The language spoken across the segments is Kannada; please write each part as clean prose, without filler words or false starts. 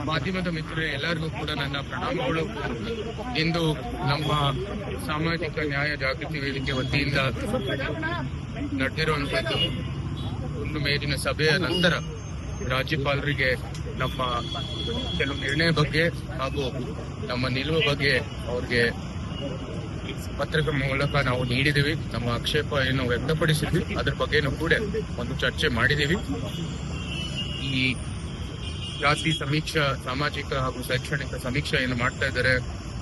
ಮಾಧ್ಯಮದ ಮಿತ್ರರು ಎಲ್ಲರಿಗೂ ಕೂಡ ನನ್ನ ಪ್ರಣಾಮಗಳು. ಇಂದು ನಮ್ಮ ಸಾಮಾಜಿಕ ನ್ಯಾಯ ಜಾಗೃತಿ ವೇದಿಕೆ ವತಿಯಿಂದ ನಡೆದಿರುವಂತದ್ದು ಒಂದು ಮೇಲಿನ ಸಭೆಯ ನಂತರ ರಾಜ್ಯಪಾಲರಿಗೆ ನಮ್ಮ ಕೆಲವು ನಿರ್ಣಯ ಬಗ್ಗೆ ಹಾಗೂ ನಮ್ಮ ನಿಲುವು ಬಗ್ಗೆ ಅವ್ರಿಗೆ ಪತ್ರಿಕೆ ಮೂಲಕ ನಾವು ನೀಡಿದ್ದೀವಿ. ನಮ್ಮ ಆಕ್ಷೇಪ ಏನು ವ್ಯಕ್ತಪಡಿಸಿದ್ವಿ ಅದ್ರ ಬಗ್ಗೆನೂ ಕೂಡ ಒಂದು ಚರ್ಚೆ ಮಾಡಿದ್ದೀವಿ. ಈ ಜಾತಿ ಸಮೀಕ್ಷಾ, ಸಾಮಾಜಿಕ ಹಾಗೂ ಶೈಕ್ಷಣಿಕ ಸಮೀಕ್ಷೆ ಏನು ಮಾಡ್ತಾ ಇದ್ದಾರೆ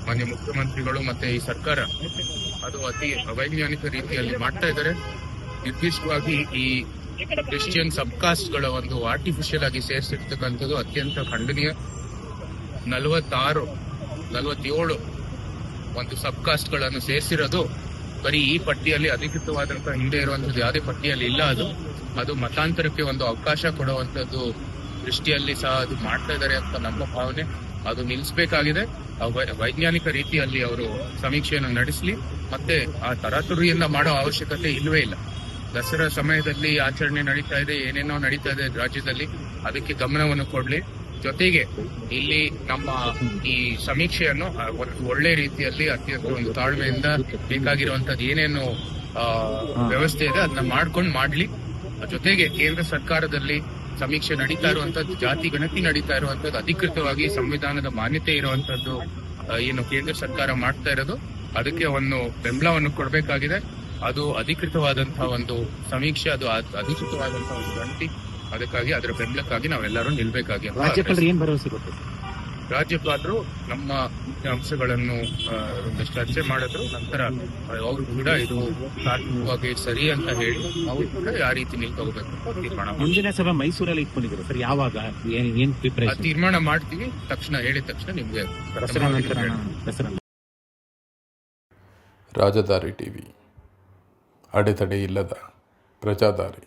ಮಾನ್ಯ ಮುಖ್ಯಮಂತ್ರಿಗಳು ಮತ್ತೆ ಈ ಸರ್ಕಾರ, ಅದು ಅತಿ ಅವೈಜ್ಞಾನಿಕ ರೀತಿಯಲ್ಲಿ ಮಾಡ್ತಾ ಇದ್ದಾರೆ. ನಿರ್ದಿಷ್ಟವಾಗಿ ಈ ಕ್ರಿಶ್ಚಿಯನ್ ಸಬ್ಕಾಸ್ಟ್ಗಳ ಒಂದು ಆರ್ಟಿಫಿಷಿಯಲ್ ಆಗಿ ಸೇರಿಸಿರ್ತಕ್ಕಂಥದ್ದು ಅತ್ಯಂತ ಖಂಡನೀಯ. 47 ಒಂದು ಸಬ್ಕಾಸ್ಟ್ಗಳನ್ನು ಸೇರಿಸಿರೋದು ಬರೀ ಈ ಪಟ್ಟಿಯಲ್ಲಿ ಅಧಿಕೃತವಾದಂತಹ ಹಿಂದೆ ಇರುವಂತದ್ದು ಯಾವುದೇ ಪಟ್ಟಿಯಲ್ಲಿ ಇಲ್ಲ. ಅದು ಮತಾಂತರಕ್ಕೆ ಒಂದು ಅವಕಾಶ ಕೊಡುವಂತದ್ದು ದೃಷ್ಟಿಯಲ್ಲಿ ಸಹ ಅದು ಮಾಡ್ತಾ ಇದ್ದಾರೆ ಅಂತ ನಮ್ಮ ಭಾವನೆ. ಅದು ನಿಲ್ಲಿಸಬೇಕಾಗಿದೆ. ವೈಜ್ಞಾನಿಕ ರೀತಿಯಲ್ಲಿ ಅವರು ಸಮೀಕ್ಷೆಯನ್ನು ನಡೆಸಲಿ. ಮತ್ತೆ ಆ ತರಾತುರಿಯಿಂದ ಮಾಡೋ ಅವಶ್ಯಕತೆ ಇಲ್ಲವೇ ಇಲ್ಲ. ದಸರಾ ಸಮಯದಲ್ಲಿ ಆಚರಣೆ ನಡೀತಾ ಇದೆ, ಏನೇನೋ ನಡೀತಾ ಇದೆ ರಾಜ್ಯದಲ್ಲಿ, ಅದಕ್ಕೆ ಗಮನವನ್ನು ಕೊಡ್ಲಿ. ಜೊತೆಗೆ ಇಲ್ಲಿ ನಮ್ಮ ಈ ಸಮೀಕ್ಷೆಯನ್ನು ಒಳ್ಳೆ ರೀತಿಯಲ್ಲಿ ಅತ್ಯಂತ ಒಂದು ತಾಳ್ಮೆಯಿಂದ ಬೇಕಾಗಿರುವಂತದ್ದು ಏನೇನು ವ್ಯವಸ್ಥೆ ಇದೆ ಅದನ್ನ ಮಾಡ್ಲಿ. ಜೊತೆಗೆ ಕೇಂದ್ರ ಸರ್ಕಾರದಲ್ಲಿ ಸಮೀಕ್ಷೆ ನಡೀತಾ ಇರುವಂತದ್ದು, ಜಾತಿ ಗಣತಿ ನಡೀತಾ ಇರುವಂತದ್ದು, ಅಧಿಕೃತವಾಗಿ ಸಂವಿಧಾನದ ಮಾನ್ಯತೆ ಇರುವಂತದ್ದು ಏನು ಕೇಂದ್ರ ಸರ್ಕಾರ ಮಾಡ್ತಾ ಇರೋದು, ಅದಕ್ಕೆ ಒಂದು ಬೆಂಬಲವನ್ನು ಕೊಡಬೇಕಾಗಿದೆ. ಅದು ಅಧಿಕೃತವಾದಂತಹ ಒಂದು ಸಮೀಕ್ಷೆ, ಅದು ಅಧಿಕೃತವಾದಂತಹ ಒಂದು ಗಣತಿ. ಅದಕ್ಕಾಗಿ ಅದರ ಬೆಂಬಲಕ್ಕಾಗಿ ನಾವೆಲ್ಲರೂ ನಿಲ್ಬೇಕಾಗಿ. ರಾಜ್ಯಪಾಲರು ನಮ್ಮ ಅಂಶಗಳನ್ನು ಒಂದಷ್ಟು ಚರ್ಚೆ ಮಾಡಿದ್ರು. ನಂತರ ಅವರು ಕೂಡ ಇದು ತಾತ್ವಿಕವಾಗಿ ಸರಿ ಅಂತ ಹೇಳಿ ನಾವು ಕೂಡ ಯಾವ ರೀತಿ ನಿಲ್ಕೋಬೇಕು ತೀರ್ಮಾನ. ಮುಂದಿನ ಸಭೆ ಮೈಸೂರಲ್ಲಿ ಇಟ್ಕೊಂಡಿದ್ರು ಸರ್, ಯಾವಾಗ ತೀರ್ಮಾನ ಮಾಡ್ತೀವಿ. ತಕ್ಷಣ ಹೇಳಿದ ತಕ್ಷಣ ನಿಮ್ಗೆ ರಾಜಧಾರಿ ಟಿವಿ, ಅಡೆತಡೆ ಇಲ್ಲದ ಪ್ರಜಾದಾರಿ.